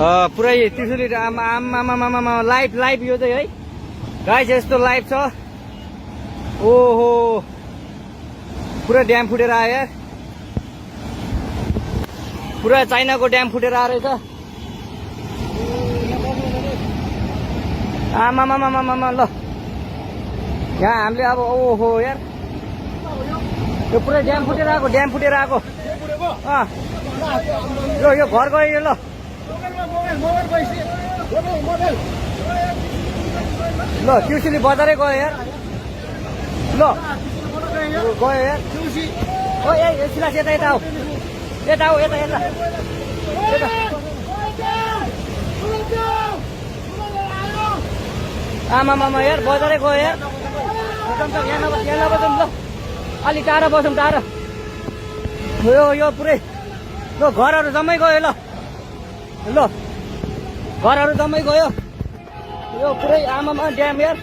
पुरै त्रिशुली आमा live live यो चाहिँ है गाइस यस्तो लाइभ छ। ओहो पुरा ड्याम फुटेर आयो यार, पुरा चाइनाको ड्याम फुटेर आएर छ। आमामामामामा ल यहाँ हामीले अब ओहो यार यो पुरै ड्याम फुटेर आएको यो घर गयो ल। ल त्रिशुली बजारै गयो यार, ल गयो यार। ओ ए सिलास यता यता आऊ यता आमामामा यार बजारै गयो यार। यहाँ नबसौँ ल, अलिक टाढा बसौँ टाढा। यो पुरै ल घरहरू जम्मै गयो ल घरहरू जम्मै गयो। यो पुरै आमामा ड्याम यार।